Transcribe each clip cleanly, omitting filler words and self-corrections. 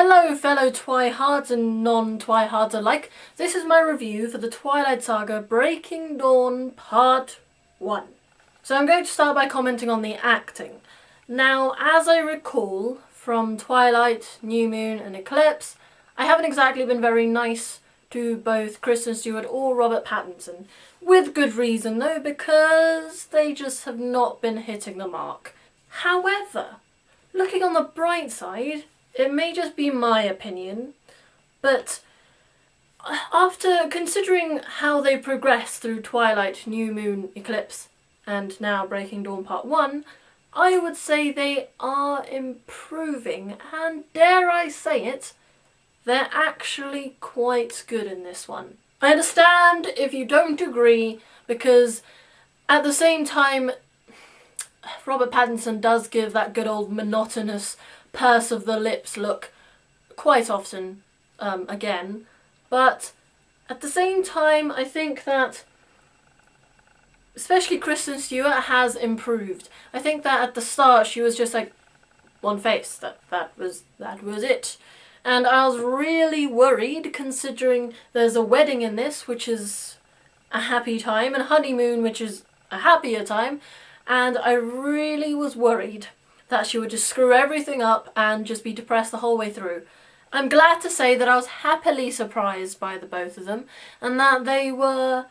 Hello fellow Twihards and non-Twihards alike, this is my review for the Twilight Saga Breaking Dawn Part 1. So I'm going to start by commenting on the acting. Now, as I recall from Twilight, New Moon and Eclipse, I haven't exactly been very nice to both Kristen Stewart or Robert Pattinson. With good reason though, because they just have not been hitting the mark. However, looking on the bright side, it may just be my opinion, but after considering how they progress through Twilight, New Moon, Eclipse, and now Breaking Dawn Part 1, I would say they are improving, and dare I say it, they're actually quite good in this one. I understand if you don't agree, because at the same time, Robert Pattinson does give that good old monotonous purse of the lips look quite often again, but at the same time I think that especially Kristen Stewart has improved. I think that at the start she was just like one face, that was it, and I was really worried considering there's a wedding in this which is a happy time and a honeymoon which is a happier time, and I really was worried that she would just screw everything up and just be depressed the whole way through. I'm glad to say that I was happily surprised by the both of them, and that they were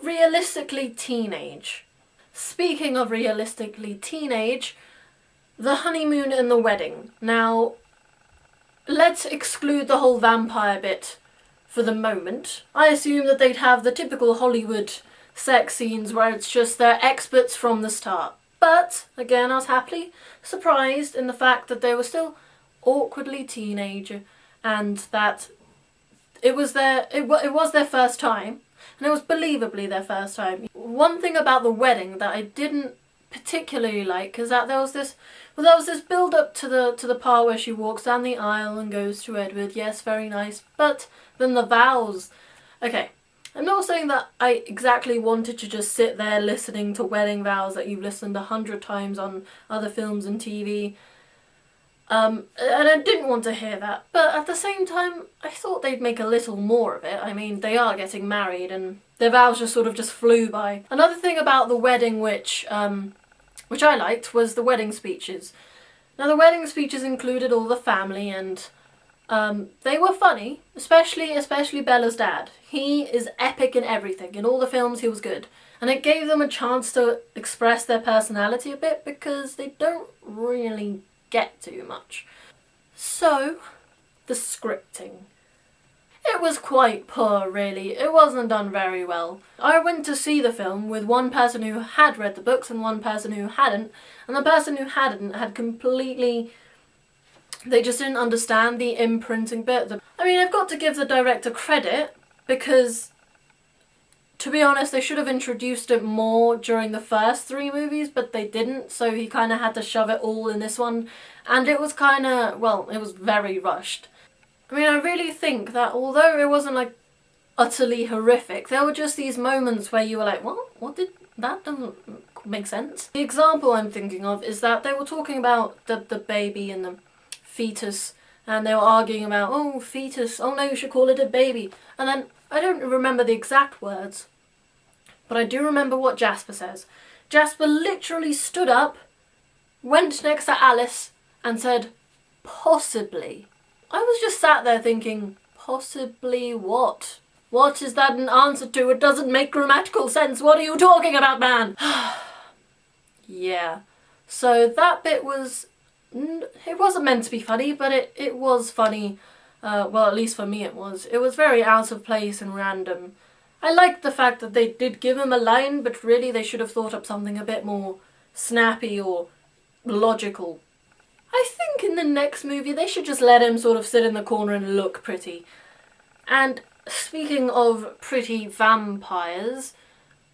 realistically teenage. Speaking of realistically teenage, the honeymoon and the wedding. Now, let's exclude the whole vampire bit for the moment. I assume that they'd have the typical Hollywood sex scenes where it's just they're experts from the start. But, again, I was happily surprised in the fact that they were still awkwardly teenage and that it was their first time, and it was believably their first time. One thing about the wedding that I didn't particularly like is that there was this build up to the part where she walks down the aisle and goes to Edward. Yes, very nice. But then the vows. Okay. I'm not saying that I exactly wanted to just sit there listening to wedding vows that you've listened 100 times on other films and TV. And I didn't want to hear that. But at the same time, I thought they'd make a little more of it. I mean, they are getting married and their vows just flew by. Another thing about the wedding which I liked was the wedding speeches. Now, the wedding speeches included all the family and they were funny, especially Bella's dad. He is epic in everything. In all the films he was good. And it gave them a chance to express their personality a bit because they don't really get too much. So, the scripting. It was quite poor, really. It wasn't done very well. I went to see the film with one person who had read the books and one person who hadn't, and the person who hadn't had completely... They just didn't understand the imprinting bit. I mean, I've got to give the director credit because, to be honest, they should have introduced it more during the first 3 movies, but they didn't, so he kind of had to shove it all in this one. And it was kind of, well, it was very rushed. I mean, I really think that although it wasn't, like, utterly horrific, there were just these moments where you were like, what did... That doesn't make sense. The example I'm thinking of is that they were talking about the baby and the fetus, and they were arguing about, oh, fetus, oh no, you should call it a baby. And then, I don't remember the exact words, but I do remember what Jasper says. Jasper literally stood up, went next to Alice, and said, possibly. I was just sat there thinking, possibly what? What is that an answer to? It doesn't make grammatical sense. What are you talking about, man? Yeah. So that bit was... It wasn't meant to be funny, but it was funny. Well, at least for me it was. It was very out of place and random. I liked the fact that they did give him a line, but really they should have thought up something a bit more snappy or logical. I think in the next movie they should just let him sort of sit in the corner and look pretty. And speaking of pretty vampires,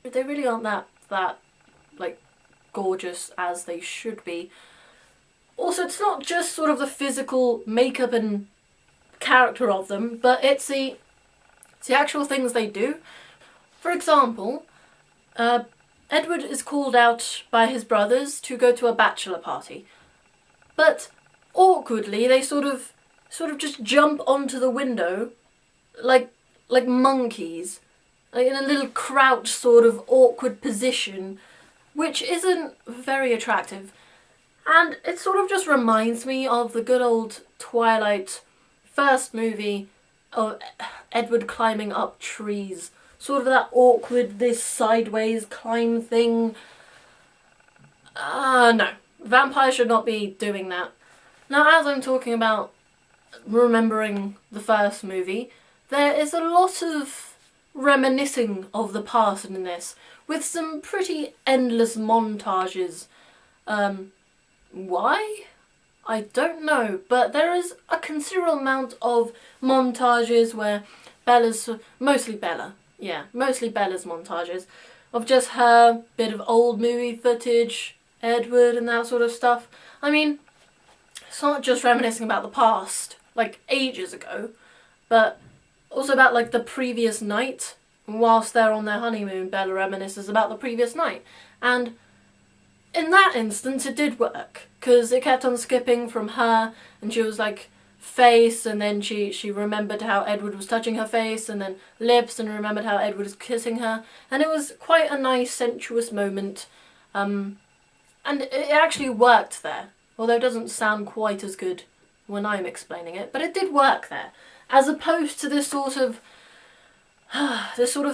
they really aren't that like, gorgeous as they should be. Also, it's not just sort of the physical makeup and character of them, but it's the actual things they do. For example, Edward is called out by his brothers to go to a bachelor party. But awkwardly, they sort of sort of just jump onto the window like monkeys, like in a little crouch sort of awkward position, which isn't very attractive. And it sort of just reminds me of the good old Twilight first movie of Edward climbing up trees. Sort of that awkward, this sideways climb thing. No. Vampires should not be doing that. Now, as I'm talking about remembering the first movie, there is a lot of reminiscing of the past in this, with some pretty endless montages. Why? I don't know, but there is a considerable amount of montages where mostly Bella's montages, of just her, bit of old movie footage, Edward and that sort of stuff. I mean, it's not just reminiscing about the past, like ages ago, but also about like the previous night. Whilst they're on their honeymoon, Bella reminisces about the previous night. And in that instance, it did work, because it kept on skipping from her, and she was like, face, and then she remembered how Edward was touching her face, and then lips, and remembered how Edward was kissing her, and it was quite a nice, sensuous moment, and it actually worked there, although it doesn't sound quite as good when I'm explaining it, but it did work there, as opposed to this sort of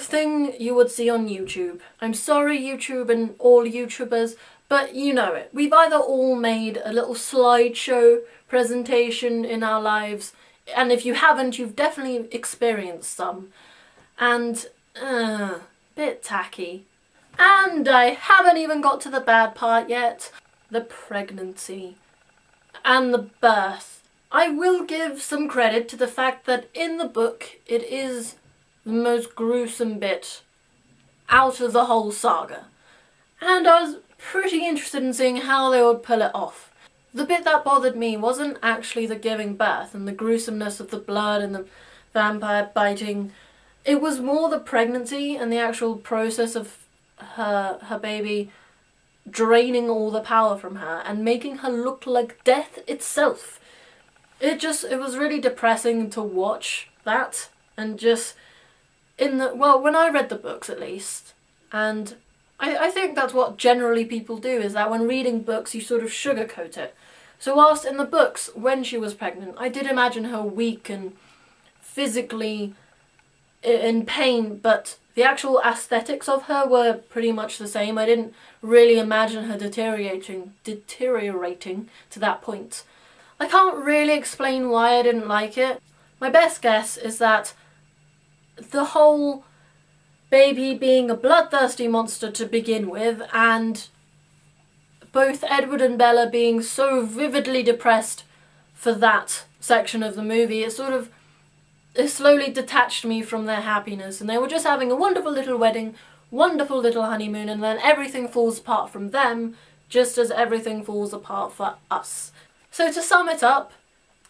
thing you would see on YouTube. I'm sorry, YouTube and all YouTubers, but you know it. We've either all made a little slideshow presentation in our lives, and if you haven't, you've definitely experienced some. And, bit tacky. And I haven't even got to the bad part yet. The pregnancy. And the birth. I will give some credit to the fact that in the book, it is the most gruesome bit out of the whole saga. And I was pretty interested in seeing how they would pull it off. The bit that bothered me wasn't actually the giving birth and the gruesomeness of the blood and the vampire biting. It was more the pregnancy and the actual process of her baby draining all the power from her and making her look like death itself. It was really depressing to watch that, and just when I read the books at least, and I think that's what generally people do, is that when reading books you sort of sugarcoat it. So whilst in the books, when she was pregnant, I did imagine her weak and physically in pain, but the actual aesthetics of her were pretty much the same. I didn't really imagine her deteriorating to that point. I can't really explain why I didn't like it. My best guess is that the whole baby being a bloodthirsty monster to begin with, and both Edward and Bella being so vividly depressed for that section of the movie, it slowly detached me from their happiness, and they were just having a wonderful little wedding, wonderful little honeymoon, and then everything falls apart from them, just as everything falls apart for us. So to sum it up,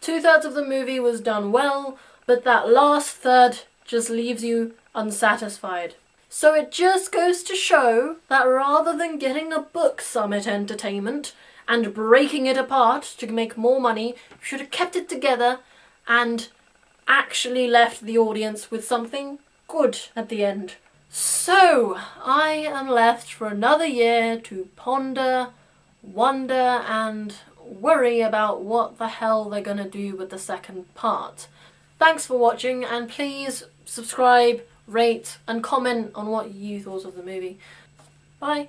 2/3 of the movie was done well, but that last third just leaves you unsatisfied. So it just goes to show that rather than getting a book summit entertainment and breaking it apart to make more money, you should have kept it together and actually left the audience with something good at the end. So I am left for another year to ponder, wonder, and worry about what the hell they're gonna do with the second part. Thanks for watching, and please subscribe, rate, and comment on what you thought of the movie. Bye!